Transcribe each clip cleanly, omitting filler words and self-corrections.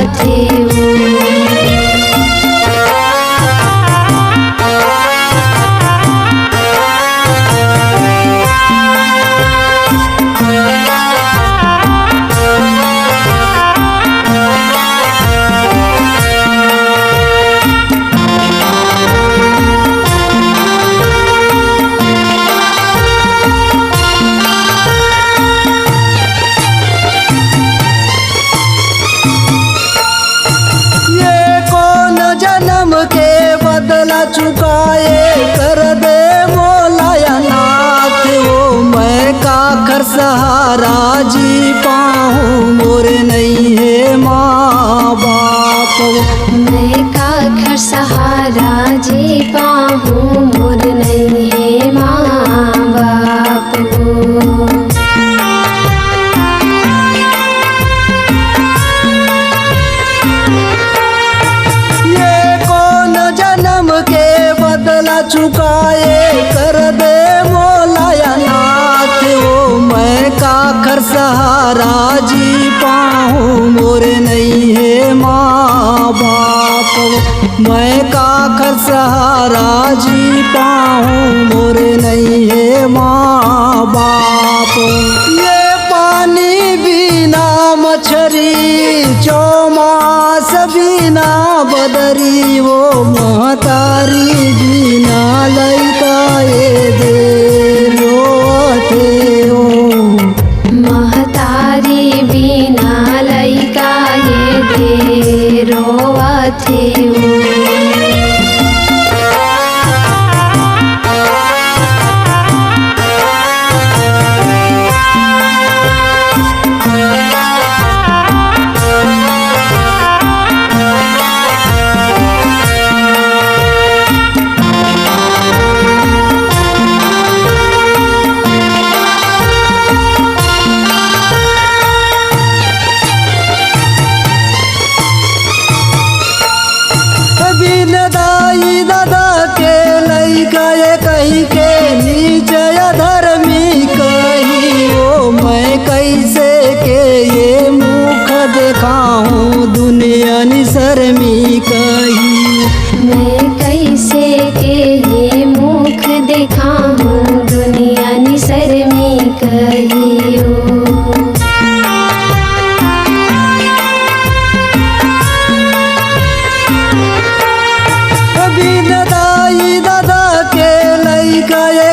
रोवथे चुकाए कर दे मोलाया नाथ वो मैं काखर सहारा जी पाऊँ मोर नहीं है माँ बाप मैं काखर सहारा जी पाऊँ मोर नहीं है माँ बाप चुकाए कर दे मोलाया नाथ वो मैं काखर सहारा जी पाऊँ मोर नहीं है माँ बाप मैं काखर सहारा जी पाऊँ मोर नहीं है माँ बाप ये पानी बिना मछरी चौमास बिना बदरी वो महतारी बिना लैका ये दे रोवथे ओ महतारी बिना लैका ये दे रोवथे कहीं के नीचे धर्मी कही वो मैं कैसे के ये मुख दिखाऊं दुनिया निशर्मी कही मैं कैसे के ये मुख दिखाऊं दुनिया निशर्मी कही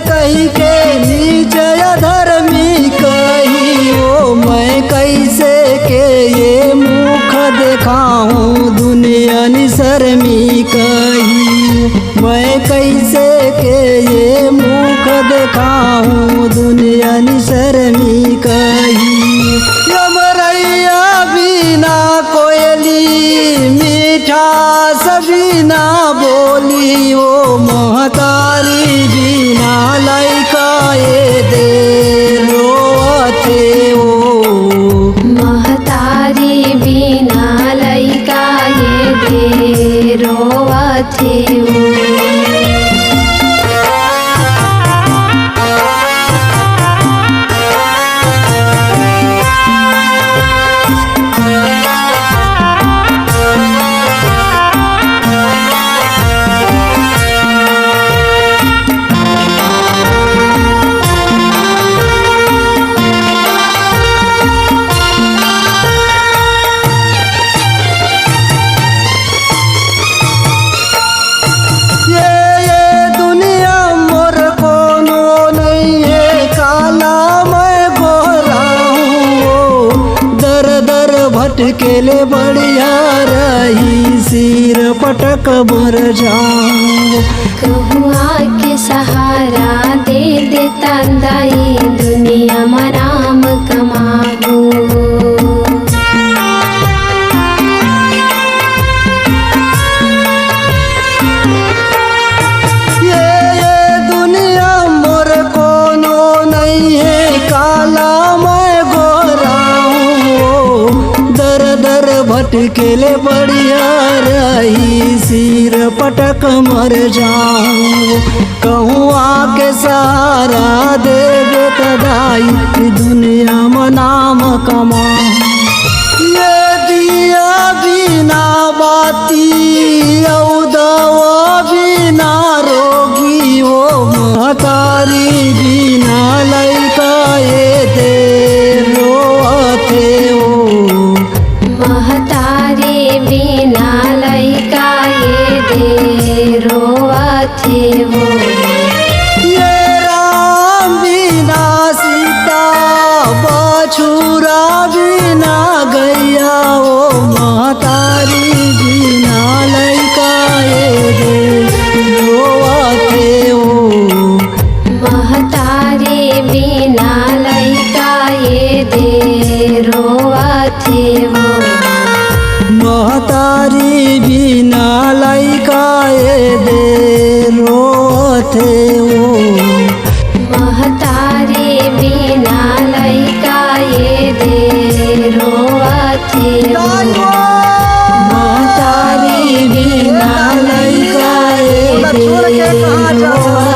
कहीं के नीचे धर्मी कही वो मैं कैसे के ये मुख दिखाऊं दुनिया निशर्मी कही मैं कैसे के ये मुख दिखाऊं दुनिया निशर्मी कही यमरैया बिना कोयली मीठा सबीना बोली वो महतारी बिना लैका ये दे रोवथे ओ महतारी बिना लैका ये दे रोवथे भटकेले बढ़िया रही सिर पटक मर जाऊं कहुआ के सहारा दे देता दाई दुनिया मनाम कमागू ये दुनिया मोर कोनो नहीं है काला मैं गोरा हूँ दर दर भटकेले बढ़िया रही सिर पटक मर जाऊं कहूँ आके सहारा दे दाई दुनिया में नाम कमा ये दिया भी जाती औ दवा बिना रोगी ओ महतारी बिना लैका ये दे रोते ओ महतारी बिना लैका ये दे रोवथे वो ये राम बिना सीता बछुरा बिना गैया ओ महतारी बिना लैका ये दे रोते ओ महतारी बिना लैका ये दे रोवथे वो महतारी बिना लैका ये दे रोते ओ महतारी बिना लैका ये दे रोवथे वो महतारी बिना लैका ये दे रोवथे